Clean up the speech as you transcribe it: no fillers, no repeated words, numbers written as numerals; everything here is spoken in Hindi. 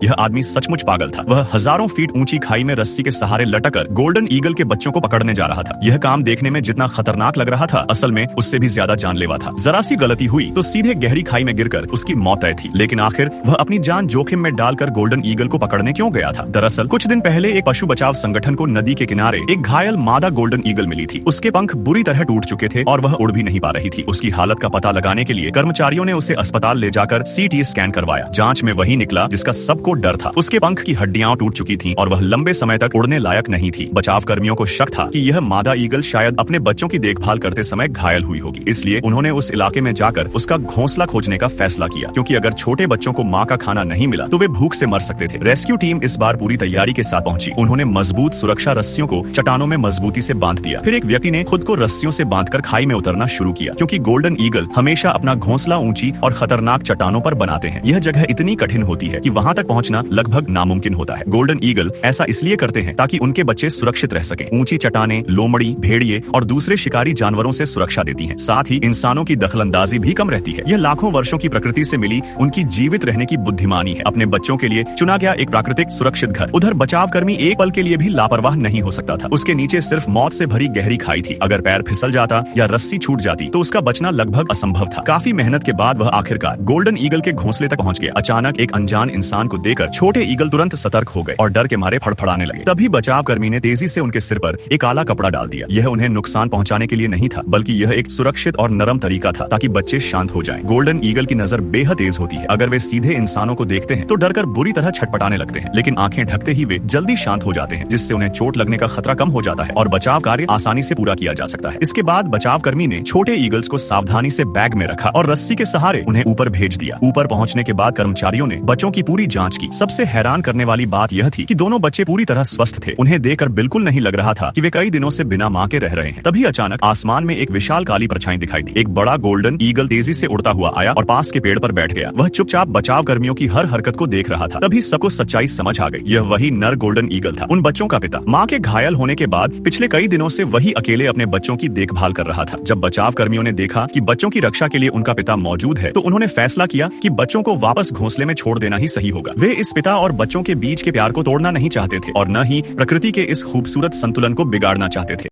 यह आदमी सचमुच पागल था। वह हजारों फीट ऊंची खाई में रस्सी के सहारे लटकर गोल्डन ईगल के बच्चों को पकड़ने जा रहा था। यह काम देखने में जितना खतरनाक लग रहा था, असल में उससे भी ज्यादा जानलेवा था। जरा सी गलती हुई तो सीधे गहरी खाई में गिरकर उसकी मौत तय थी। लेकिन आखिर वह अपनी जान जोखिम में डालकर गोल्डन ईगल को पकड़ने क्यों गया था? दरअसल कुछ दिन पहले एक पशु बचाव संगठन को नदी के किनारे एक घायल मादा गोल्डन ईगल मिली थी। उसके पंख बुरी तरह टूट चुके थे और वह उड़ भी नहीं पा रही थी। उसकी हालत का पता लगाने के लिए कर्मचारियों ने उसे अस्पताल ले जाकर CT स्कैन करवाया। जांच में वही निकला जिसका सबको डर था। उसके पंख की हड्डियां टूट चुकी थीं और वह लंबे समय तक उड़ने लायक नहीं थी। बचाव कर्मियों को शक था कि यह मादा ईगल शायद अपने बच्चों की देखभाल करते समय घायल हुई होगी। इसलिए उन्होंने उस इलाके में जाकर उसका घोंसला खोजने का फैसला किया, क्योंकि अगर छोटे बच्चों को माँ का खाना नहीं मिला तो वे भूख से मर सकते थे। रेस्क्यू टीम इस बार पूरी तैयारी के साथ पहुंची। उन्होंने मजबूत सुरक्षा रस्सियों को चट्टानों में मजबूती से बांध दिया। फिर एक व्यक्ति ने खुद को रस्सियों से बांधकर खाई में उतरना शुरू किया, क्योंकि गोल्डन ईगल हमेशा अपना घोंसला ऊंची और खतरनाक चट्टानों पर बनाते हैं। यह जगह इतनी कठिन होती है कि वहां तक पहुंचना लगभग नामुमकिन होता है। गोल्डन ईगल ऐसा इसलिए करते हैं ताकि उनके बच्चे सुरक्षित रह सकें। ऊंची चट्टानें लोमड़ी, भेड़िए और दूसरे शिकारी जानवरों से सुरक्षा देती हैं। साथ ही इंसानों की दखलंदाजी भी कम रहती है। यह लाखों वर्षों की प्रकृति से मिली उनकी जीवित रहने की बुद्धिमानी है। अपने बच्चों के लिए चुना गया एक प्राकृतिक सुरक्षित घर। उधर बचाव कर्मी एक पल के लिए भी लापरवाह नहीं हो सकता था। उसके नीचे सिर्फ मौत से भरी गहरी खाई थी। अगर पैर फिसल जाता या रस्सी छूट जाती तो उसका बचना लगभग असंभव था। काफी मेहनत के बाद वह आखिरकार गोल्डन ईगल के घोंसले तक पहुंच गया। अचानक एक अनजान इंसान को देखकर छोटे ईगल तुरंत सतर्क हो गए और डर के मारे फड़फड़ाने लगे। तभी बचाव कर्मी ने तेजी से उनके सिर पर एक काला कपड़ा डाल दिया। यह उन्हें नुकसान पहुंचाने के लिए नहीं था, बल्कि यह एक सुरक्षित और नरम तरीका था ताकि बच्चे शांत हो जाएं। गोल्डन ईगल की नजर बेहद तेज होती है। अगर वे सीधे इंसानों को देखते हैं तो डरकर बुरी तरह छटपटाने लगते हैं, लेकिन आंखें ढकते ही वे जल्दी शांत हो जाते हैं, जिससे उन्हें चोट लगने का खतरा कम हो जाता है और बचाव कार्य आसानी से पूरा किया जा सकता है। इसके बाद बचाव कर्मी ने छोटे ईगल्स को सावधानी से बैग में रखा और रस्सी के सहारे उन्हें ऊपर भेज दिया। ऊपर पहुंचने के बाद कर्मचारियों ने बच्चों की पूरी जांच की। सबसे हैरान करने वाली बात यह थी कि दोनों बच्चे पूरी तरह स्वस्थ थे। उन्हें देखकर बिल्कुल नहीं लग रहा था कि वे कई दिनों से बिना मां के रह रहे हैं। तभी अचानक आसमान में एक विशाल काली परछाई दिखाई दी। एक बड़ा गोल्डन ईगल तेजी से उड़ता हुआ आया और पास के पेड़ पर बैठ गया। वह चुपचाप बचाव कर्मियों की हर हरकत को देख रहा था। तभी सबको सच्चाई समझ आ गई। यह वही नर गोल्डन ईगल था, उन बच्चों का पिता। मां के घायल होने के बाद पिछले कई दिनों से वही अकेले अपने बच्चों की देखभाल कर रहा था। जब बचाव कर्मियों ने देखा कि बच्चों की रक्षा के लिए उनका पिता मौजूद है, तो उन्होंने फैसला किया कि बच्चों को वापस घोंसले में छोड़ देना ही सही होगा। वे इस पिता और बच्चों के बीच के प्यार को तोड़ना नहीं चाहते थे और न ही प्रकृति के इस खूबसूरत संतुलन को बिगाड़ना चाहते थे।